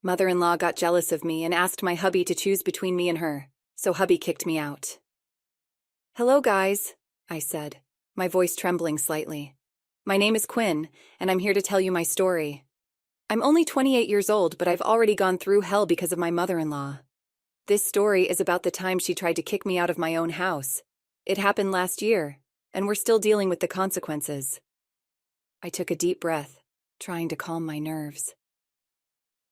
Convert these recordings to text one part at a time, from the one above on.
Mother-in-law got jealous of me and asked my hubby to choose between me and her, so hubby kicked me out. "Hello, guys," I said, my voice trembling slightly. "My name is Quinn, and I'm here to tell you my story. I'm only 28 years old, but I've already gone through hell because of my mother-in-law. This story is about the time she tried to kick me out of my own house. It happened last year, and we're still dealing with the consequences." I took a deep breath, trying to calm my nerves.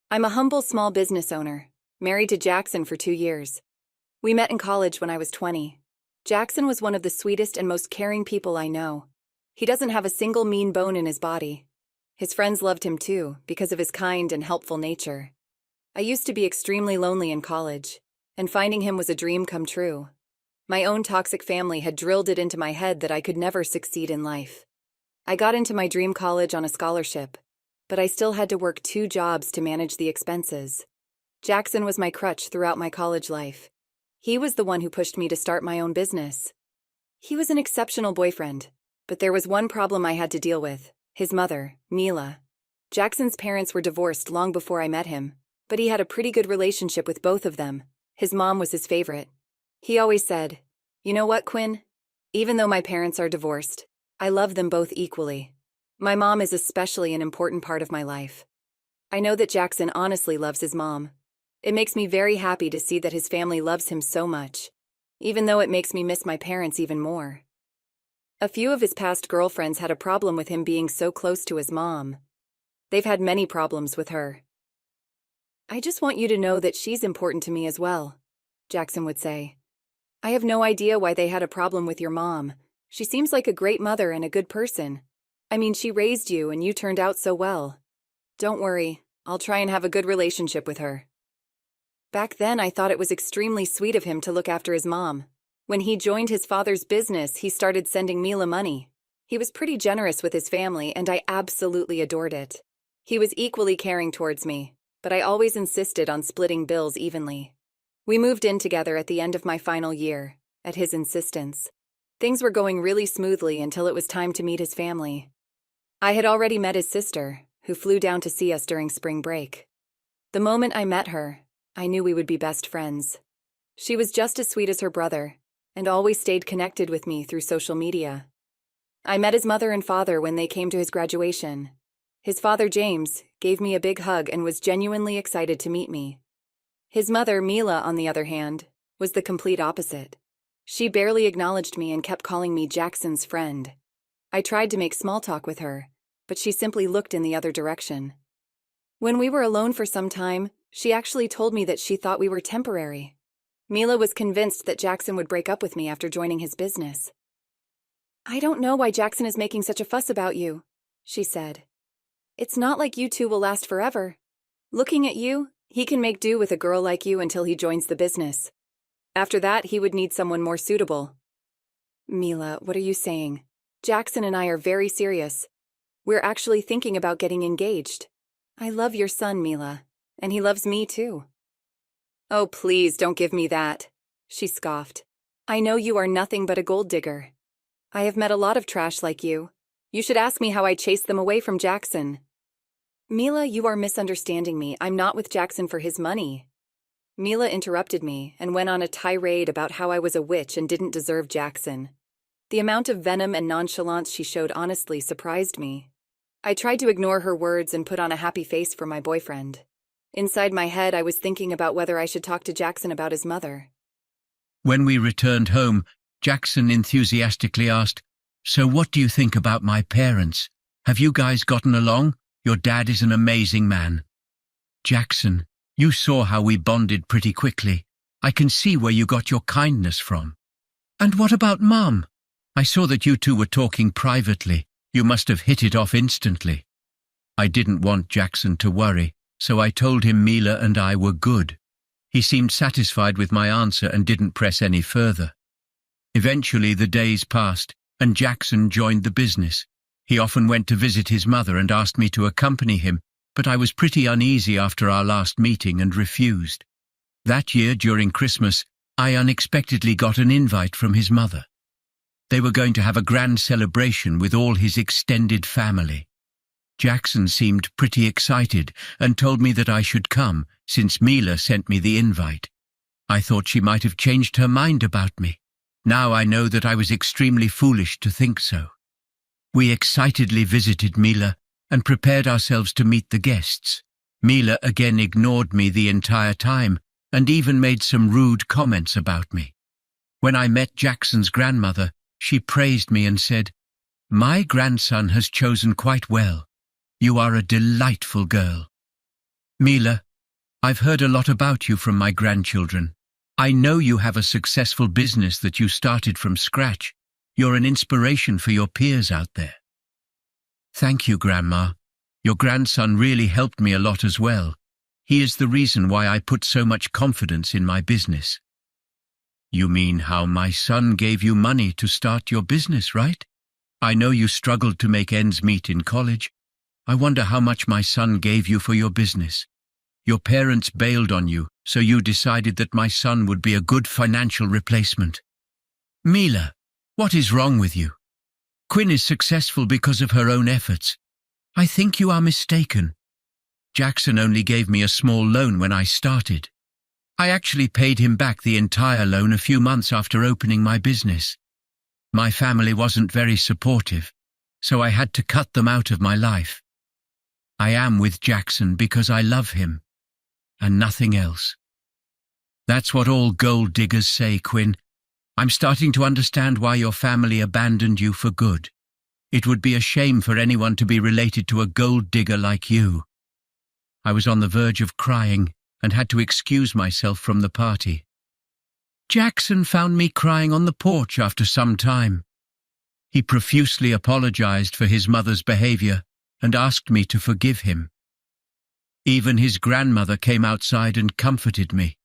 I'm a humble small business owner, married to Jackson for 2 years. We met in college when I was 20. Jackson was one of the sweetest and most caring people I know. He doesn't have a single mean bone in his body. His friends loved him too, because of his kind and helpful nature. I used to be extremely lonely in college, and finding him was a dream come true. My own toxic family had drilled it into my head that I could never succeed in life. I got into my dream college on a scholarship, but I still had to work 2 jobs to manage the expenses. Jackson was my crutch throughout my college life. He was the one who pushed me to start my own business. He was an exceptional boyfriend, but there was one problem I had to deal with: his mother, Mila. Jackson's parents were divorced long before I met him, but he had a pretty good relationship with both of them. His mom was his favorite. He always said, "You know what, Quinn? Even though my parents are divorced, I love them both equally. My mom is especially an important part of my life." I know that Jackson honestly loves his mom. It makes me very happy to see that his family loves him so much, even though it makes me miss my parents even more. A few of his past girlfriends had a problem with him being so close to his mom. They've had many problems with her. "I just want you to know that she's important to me as well," Jackson would say. "I have no idea why they had a problem with your mom. She seems like a great mother and a good person. I mean, she raised you and you turned out so well. Don't worry, I'll try and have a good relationship with her." Back then, I thought it was extremely sweet of him to look after his mom. When he joined his father's business, he started sending Mila money. He was pretty generous with his family, and I absolutely adored it. He was equally caring towards me, but I always insisted on splitting bills evenly. We moved in together at the end of my final year, at his insistence. Things were going really smoothly until it was time to meet his family. I had already met his sister, who flew down to see us during spring break. The moment I met her, I knew we would be best friends. She was just as sweet as her brother, and always stayed connected with me through social media. I met his mother and father when they came to his graduation. His father, James, gave me a big hug and was genuinely excited to meet me. His mother, Mila, on the other hand, was the complete opposite. She barely acknowledged me and kept calling me Jackson's friend. I tried to make small talk with her, but she simply looked in the other direction. When we were alone for some time, she actually told me that she thought we were temporary. Mila was convinced that Jackson would break up with me after joining his business. "I don't know why Jackson is making such a fuss about you," she said. "It's not like you two will last forever. Looking at you, he can make do with a girl like you until he joins the business. After that, he would need someone more suitable." "Mila, what are you saying? Jackson and I are very serious. We're actually thinking about getting engaged. I love your son, Mila, and he loves me too." "Oh, please don't give me that," she scoffed. "I know you are nothing but a gold digger. I have met a lot of trash like you. You should ask me how I chased them away from Jackson." "Mila, you are misunderstanding me. I'm not with Jackson for his money." Mila interrupted me and went on a tirade about how I was a witch and didn't deserve Jackson. The amount of venom and nonchalance she showed honestly surprised me. I tried to ignore her words and put on a happy face for my boyfriend. Inside my head, I was thinking about whether I should talk to Jackson about his mother. When we returned home, Jackson enthusiastically asked, "So what do you think about my parents? Have you guys gotten along? Your dad is an amazing man." "Jackson, you saw how we bonded pretty quickly. I can see where you got your kindness from." "And what about Mom? I saw that you two were talking privately. You must have hit it off instantly." I didn't want Jackson to worry, so I told him Mila and I were good. He seemed satisfied with my answer and didn't press any further. Eventually the days passed, and Jackson joined the business. He often went to visit his mother and asked me to accompany him, but I was pretty uneasy after our last meeting and refused. That year, during Christmas, I unexpectedly got an invite from his mother. They were going to have a grand celebration with all his extended family. Jackson seemed pretty excited and told me that I should come since Mila sent me the invite. I thought she might have changed her mind about me. Now I know that I was extremely foolish to think so. We excitedly visited Mila and prepared ourselves to meet the guests. Mila again ignored me the entire time and even made some rude comments about me. When I met Jackson's grandmother, she praised me and said, "My grandson has chosen quite well. You are a delightful girl." Mila, I've heard a lot about you from my grandchildren. I know you have a successful business that you started from scratch. You're an inspiration for your peers out there. Thank you, Grandma. Your grandson really helped me a lot as well. He is the reason why I put so much confidence in my business. You mean how my son gave you money to start your business, right? I know you struggled to make ends meet in college. I wonder how much my son gave you for your business. Your parents bailed on you, so you decided that my son would be a good financial replacement. Mila, what is wrong with you? Quinn is successful because of her own efforts. I think you are mistaken. Jackson only gave me a small loan when I started. I actually paid him back the entire loan a few months after opening my business. My family wasn't very supportive, so I had to cut them out of my life. I am with Jackson because I love him, and nothing else. That's what all gold diggers say, Quinn. I'm starting to understand why your family abandoned you for good. It would be a shame for anyone to be related to a gold digger like you. I was on the verge of crying and had to excuse myself from the party. Jackson found me crying on the porch after some time. He profusely apologized for his mother's behavior and asked me to forgive him. Even his grandmother came outside and comforted me.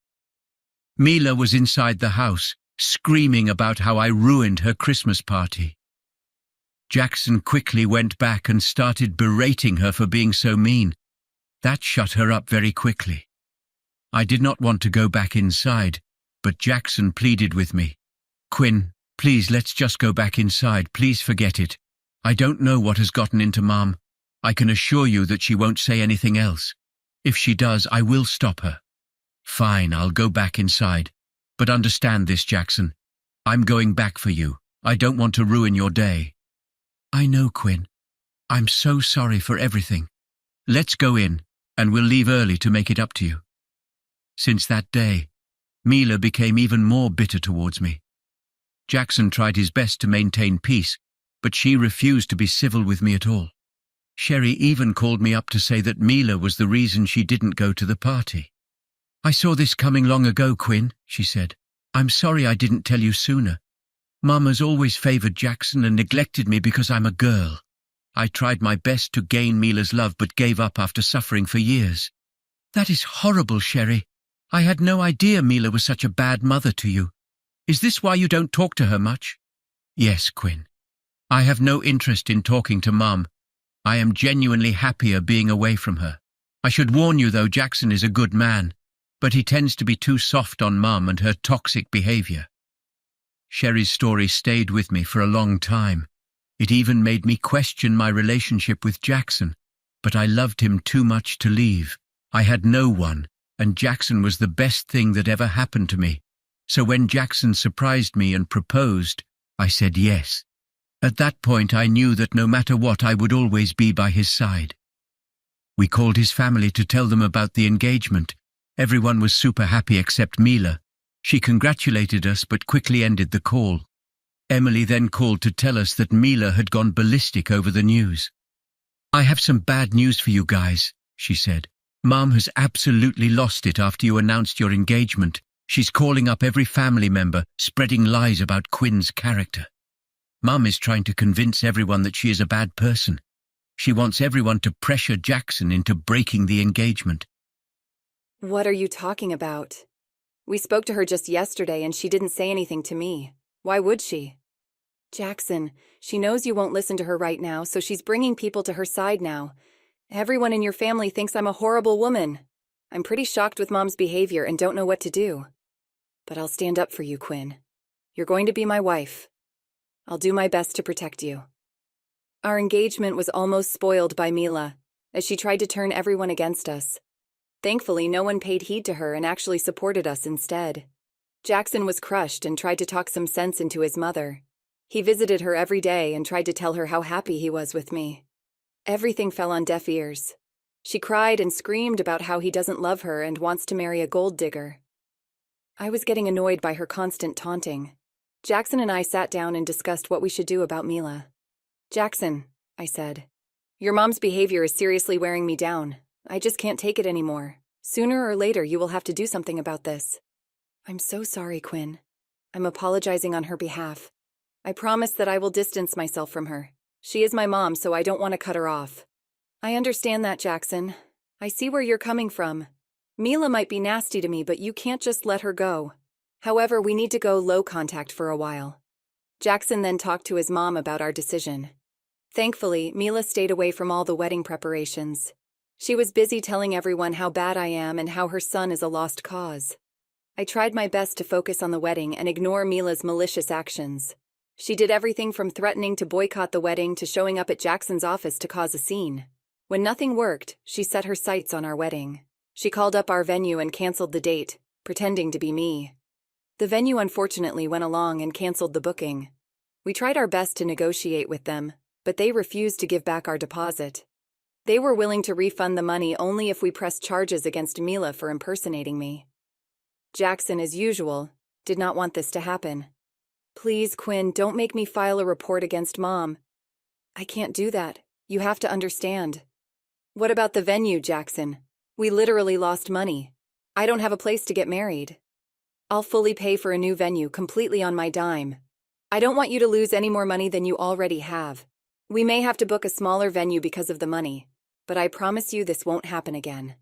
Mila was inside the house, screaming about how I ruined her Christmas party. Jackson quickly went back and started berating her for being so mean. That shut her up very quickly. I did not want to go back inside, but Jackson pleaded with me. Quinn, please, let's just go back inside. Please forget it. I don't know what has gotten into Mom. I can assure you that she won't say anything else. If she does, I will stop her. Fine, I'll go back inside. But understand this, Jackson. I'm going back for you. I don't want to ruin your day. I know, Quinn. I'm so sorry for everything. Let's go in, and we'll leave early to make it up to you. Since that day, Mila became even more bitter towards me. Jackson tried his best to maintain peace, but she refused to be civil with me at all. Sherry even called me up to say that Mila was the reason she didn't go to the party. I saw this coming long ago, Quinn, she said. I'm sorry I didn't tell you sooner. Mum has always favored Jackson and neglected me because I'm a girl. I tried my best to gain Mila's love but gave up after suffering for years. That is horrible, Sherry. I had no idea Mila was such a bad mother to you. Is this why you don't talk to her much? Yes, Quinn. I have no interest in talking to Mum. I am genuinely happier being away from her. I should warn you, though, Jackson is a good man, but he tends to be too soft on Mum and her toxic behavior. Sherry's story stayed with me for a long time. It even made me question my relationship with Jackson, but I loved him too much to leave. I had no one, and Jackson was the best thing that ever happened to me. So when Jackson surprised me and proposed, I said yes. At that point, I knew that no matter what, I would always be by his side. We called his family to tell them about the engagement. Everyone was super happy except Mila. She congratulated us but quickly ended the call. Emily then called to tell us that Mila had gone ballistic over the news. I have some bad news for you guys, she said. Mom has absolutely lost it after you announced your engagement. She's calling up every family member, spreading lies about Quinn's character. Mum is trying to convince everyone that she is a bad person. She wants everyone to pressure Jackson into breaking the engagement. What are you talking about? We spoke to her just yesterday and she didn't say anything to me. Why would she? Jackson, she knows you won't listen to her right now, so she's bringing people to her side now. Everyone in your family thinks I'm a horrible woman. I'm pretty shocked with Mom's behavior and don't know what to do. But I'll stand up for you, Quinn. You're going to be my wife. I'll do my best to protect you. Our engagement was almost spoiled by Mila, as she tried to turn everyone against us. Thankfully, no one paid heed to her and actually supported us instead. Jackson was crushed and tried to talk some sense into his mother. He visited her every day and tried to tell her how happy he was with me. Everything fell on deaf ears. She cried and screamed about how he doesn't love her and wants to marry a gold digger. I was getting annoyed by her constant taunting. Jackson and I sat down and discussed what we should do about Mila. "Jackson," I said, "your mom's behavior is seriously wearing me down. I just can't take it anymore. Sooner or later, you will have to do something about this." "I'm so sorry, Quinn. I'm apologizing on her behalf. I promise that I will distance myself from her. She is my mom, so I don't want to cut her off." "I understand that, Jackson. I see where you're coming from. Mila might be nasty to me, but you can't just let her go. However, we need to go low contact for a while." Jackson then talked to his mom about our decision. Thankfully, Mila stayed away from all the wedding preparations. She was busy telling everyone how bad I am and how her son is a lost cause. I tried my best to focus on the wedding and ignore Mila's malicious actions. She did everything from threatening to boycott the wedding to showing up at Jackson's office to cause a scene. When nothing worked, she set her sights on our wedding. She called up our venue and canceled the date, pretending to be me. The venue unfortunately went along and canceled the booking. We tried our best to negotiate with them, but they refused to give back our deposit. They were willing to refund the money only if we pressed charges against Mila for impersonating me. Jackson, as usual, did not want this to happen. "Please, Quinn, don't make me file a report against Mom." "I can't do that. You have to understand." "What about the venue, Jackson? We literally lost money. I don't have a place to get married." "I'll fully pay for a new venue completely on my dime. I don't want you to lose any more money than you already have. We may have to book a smaller venue because of the money, but I promise you this won't happen again."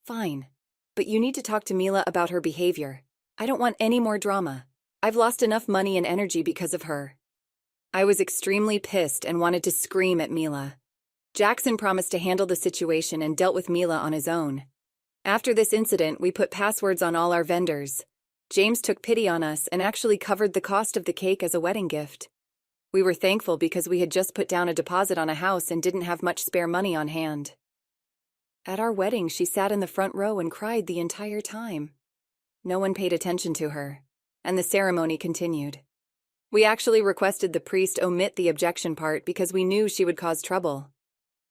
"Fine. But you need to talk to Mila about her behavior. I don't want any more drama. I've lost enough money and energy because of her." I was extremely pissed and wanted to scream at Mila. Jackson promised to handle the situation and dealt with Mila on his own. After this incident, we put passwords on all our vendors. James took pity on us and actually covered the cost of the cake as a wedding gift. We were thankful because we had just put down a deposit on a house and didn't have much spare money on hand. At our wedding, she sat in the front row and cried the entire time. No one paid attention to her, and the ceremony continued. We actually requested the priest omit the objection part because we knew she would cause trouble.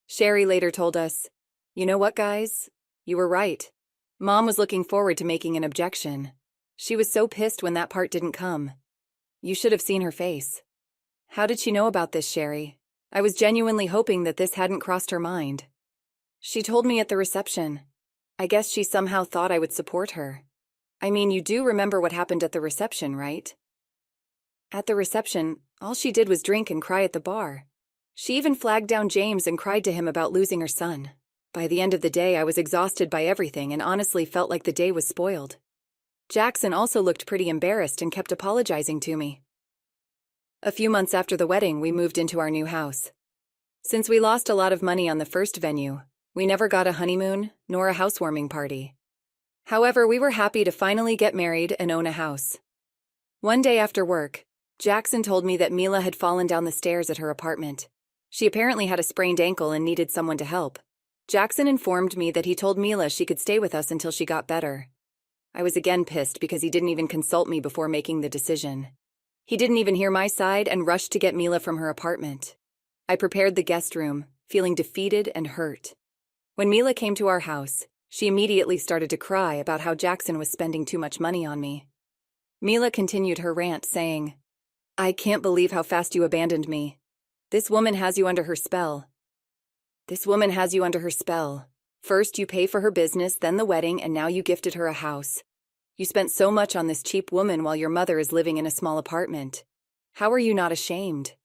Sherry later told us, "You know what, guys? You were right. Mom was looking forward to making an objection. She was so pissed when that part didn't come. You should have seen her face." "How did she know about this, Sherry? I was genuinely hoping that this hadn't crossed her mind." "She told me at the reception. I guess she somehow thought I would support her. I mean, you do remember what happened at the reception, right?" "At the reception, all she did was drink and cry at the bar. She even flagged down James and cried to him about losing her son. By the end of the day, I was exhausted by everything and honestly felt like the day was spoiled. Jackson also looked pretty embarrassed and kept apologizing to me." A few months after the wedding, we moved into our new house. Since we lost a lot of money on the first venue, we never got a honeymoon nor a housewarming party. However, we were happy to finally get married and own a house. One day after work, Jackson told me that Mila had fallen down the stairs at her apartment. She apparently had a sprained ankle and needed someone to help. Jackson informed me that he told Mila she could stay with us until she got better. I was again pissed because he didn't even consult me before making the decision. He didn't even hear my side and rushed to get Mila from her apartment. I prepared the guest room, feeling defeated and hurt. When Mila came to our house, she immediately started to cry about how Jackson was spending too much money on me. Mila continued her rant, saying, "I can't believe how fast you abandoned me. This woman has you under her spell. This woman has you under her spell. First you pay for her business, then the wedding, and now you gifted her a house. You spent so much on this cheap woman while your mother is living in a small apartment. How are you not ashamed?"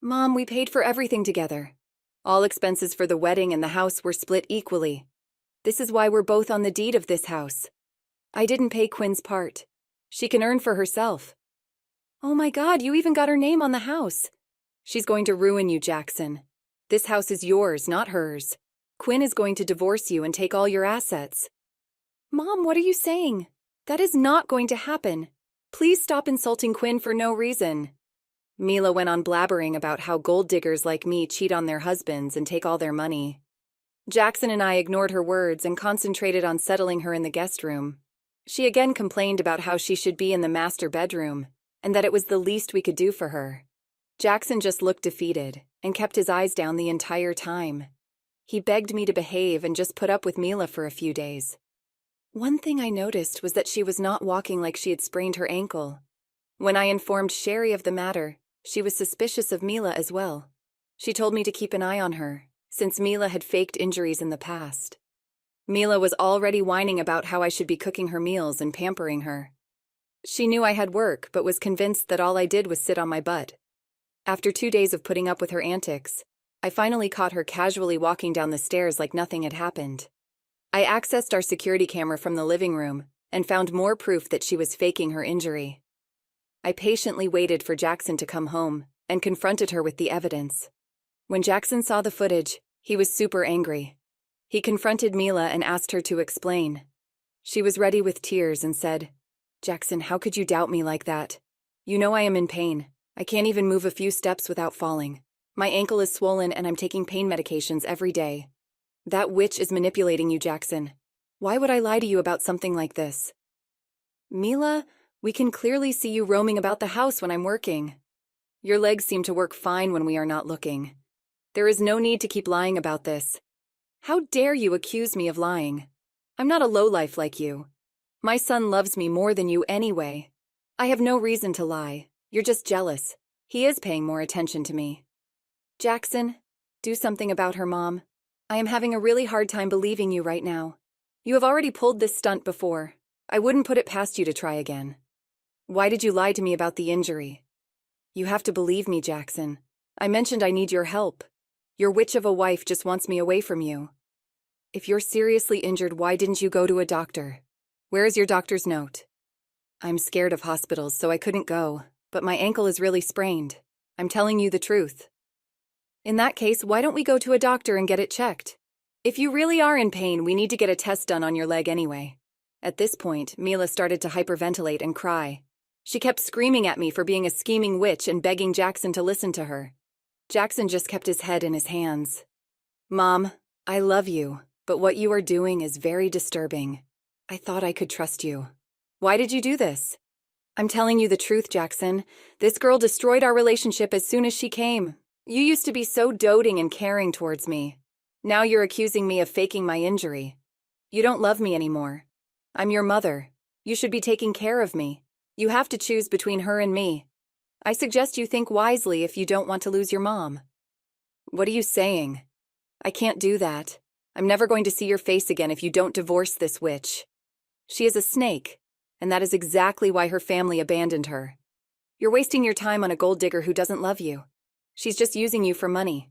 "Mom, we paid for everything together. All expenses for the wedding and the house were split equally. This is why we're both on the deed of this house. I didn't pay Quinn's part. She can earn for herself." "Oh my God, you even got her name on the house." "She's going to ruin you, Jackson. This house is yours, not hers. Quinn is going to divorce you and take all your assets." "Mom, what are you saying? That is not going to happen. Please stop insulting Quinn for no reason." Mila went on blabbering about how gold diggers like me cheat on their husbands and take all their money. Jackson and I ignored her words and concentrated on settling her in the guest room. She again complained about how she should be in the master bedroom, and that it was the least we could do for her. Jackson just looked defeated and kept his eyes down the entire time. He begged me to behave and just put up with Mila for a few days. One thing I noticed was that she was not walking like she had sprained her ankle. When I informed Sherry of the matter, she was suspicious of Mila as well. She told me to keep an eye on her, since Mila had faked injuries in the past. Mila was already whining about how I should be cooking her meals and pampering her. She knew I had work, but was convinced that all I did was sit on my butt. After 2 days of putting up with her antics, I finally caught her casually walking down the stairs like nothing had happened. I accessed our security camera from the living room and found more proof that she was faking her injury. I patiently waited for Jackson to come home and confronted her with the evidence. When Jackson saw the footage, he was super angry. He confronted Mila and asked her to explain. She was ready with tears and said, "Jackson, how could you doubt me like that? You know I am in pain. I can't even move a few steps without falling. My ankle is swollen and I'm taking pain medications every day. That witch is manipulating you, Jackson. Why would I lie to you about something like this? Mila, we can clearly see you roaming about the house when I'm working. Your legs seem to work fine when we are not looking. There is no need to keep lying about this. How dare you accuse me of lying? I'm not a lowlife like you. My son loves me more than you anyway. I have no reason to lie. You're just jealous. He is paying more attention to me. Jackson, do something about her, Mom. I am having a really hard time believing you right now. You have already pulled this stunt before. I wouldn't put it past you to try again. Why did you lie to me about the injury? You have to believe me, Jackson. I mentioned I need your help. Your witch of a wife just wants me away from you. If you're seriously injured, why didn't you go to a doctor? Where is your doctor's note? I'm scared of hospitals, so I couldn't go, but my ankle is really sprained. I'm telling you the truth. In that case, why don't we go to a doctor and get it checked? If you really are in pain, we need to get a test done on your leg anyway. At this point, Mila started to hyperventilate and cry. She kept screaming at me for being a scheming witch and begging Jackson to listen to her. Jackson just kept his head in his hands. Mom, I love you, but what you are doing is very disturbing. I thought I could trust you. Why did you do this? I'm telling you the truth, Jackson. This girl destroyed our relationship as soon as she came. You used to be so doting and caring towards me. Now you're accusing me of faking my injury. You don't love me anymore. I'm your mother. You should be taking care of me. You have to choose between her and me. I suggest you think wisely if you don't want to lose your mom. What are you saying? I can't do that. I'm never going to see your face again if you don't divorce this witch. She is a snake, and that is exactly why her family abandoned her. You're wasting your time on a gold digger who doesn't love you. She's just using you for money.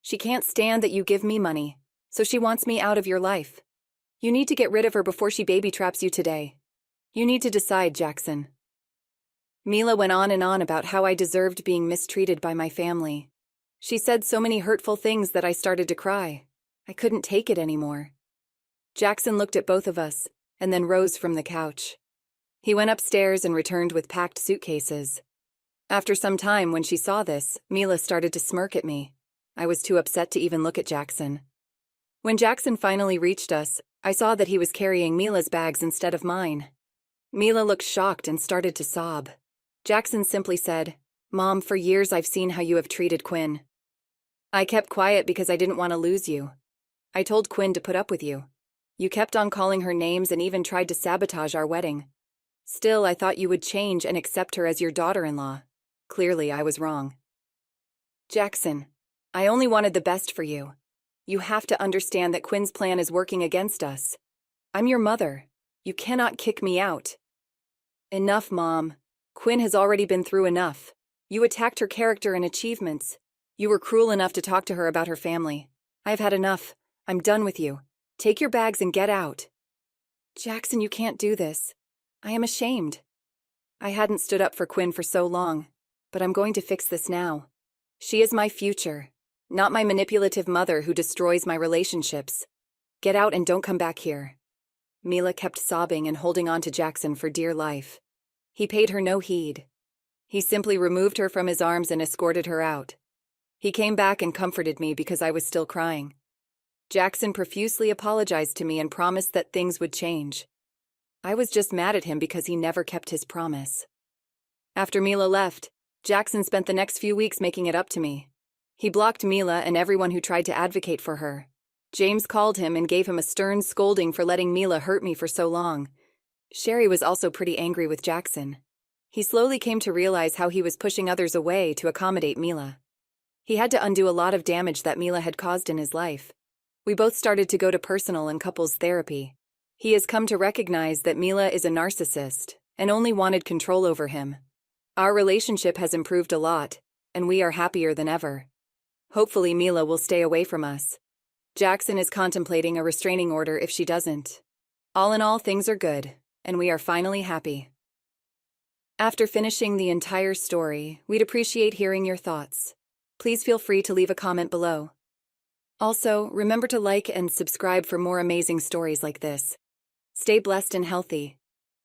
She can't stand that you give me money, so she wants me out of your life. You need to get rid of her before she baby traps you today. You need to decide, Jackson. Mila went on and on about how I deserved being mistreated by my family. She said so many hurtful things that I started to cry. I couldn't take it anymore. Jackson looked at both of us, and then rose from the couch. He went upstairs and returned with packed suitcases. After some time, when she saw this, Mila started to smirk at me. I was too upset to even look at Jackson. When Jackson finally reached us, I saw that he was carrying Mila's bags instead of mine. Mila looked shocked and started to sob. Jackson simply said, Mom, for years I've seen how you have treated Quinn. I kept quiet because I didn't want to lose you. I told Quinn to put up with you. You kept on calling her names and even tried to sabotage our wedding. Still, I thought you would change and accept her as your daughter-in-law. Clearly, I was wrong. Jackson, I only wanted the best for you. You have to understand that Quinn's plan is working against us. I'm your mother. You cannot kick me out. Enough, Mom. Quinn has already been through enough. You attacked her character and achievements. You were cruel enough to talk to her about her family. I've had enough. I'm done with you. Take your bags and get out. Jackson, you can't do this. I am ashamed. I hadn't stood up for Quinn for so long, but I'm going to fix this now. She is my future, not my manipulative mother who destroys my relationships. Get out and don't come back here. Mila kept sobbing and holding on to Jackson for dear life. He paid her no heed. He simply removed her from his arms and escorted her out. He came back and comforted me because I was still crying. Jackson profusely apologized to me and promised that things would change. I was just mad at him because he never kept his promise. After Mila left, Jackson spent the next few weeks making it up to me. He blocked Mila and everyone who tried to advocate for her. James called him and gave him a stern scolding for letting Mila hurt me for so long. Sherry was also pretty angry with Jackson. He slowly came to realize how he was pushing others away to accommodate Mila. He had to undo a lot of damage that Mila had caused in his life. We both started to go to personal and couples therapy. He has come to recognize that Mila is a narcissist and only wanted control over him. Our relationship has improved a lot, and we are happier than ever. Hopefully Mila will stay away from us. Jackson is contemplating a restraining order if she doesn't. All in all, things are good, and we are finally happy. After finishing the entire story, we'd appreciate hearing your thoughts. Please feel free to leave a comment below. Also, remember to like and subscribe for more amazing stories like this. Stay blessed and healthy.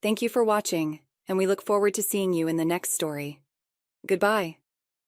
Thank you for watching, and we look forward to seeing you in the next story. Goodbye.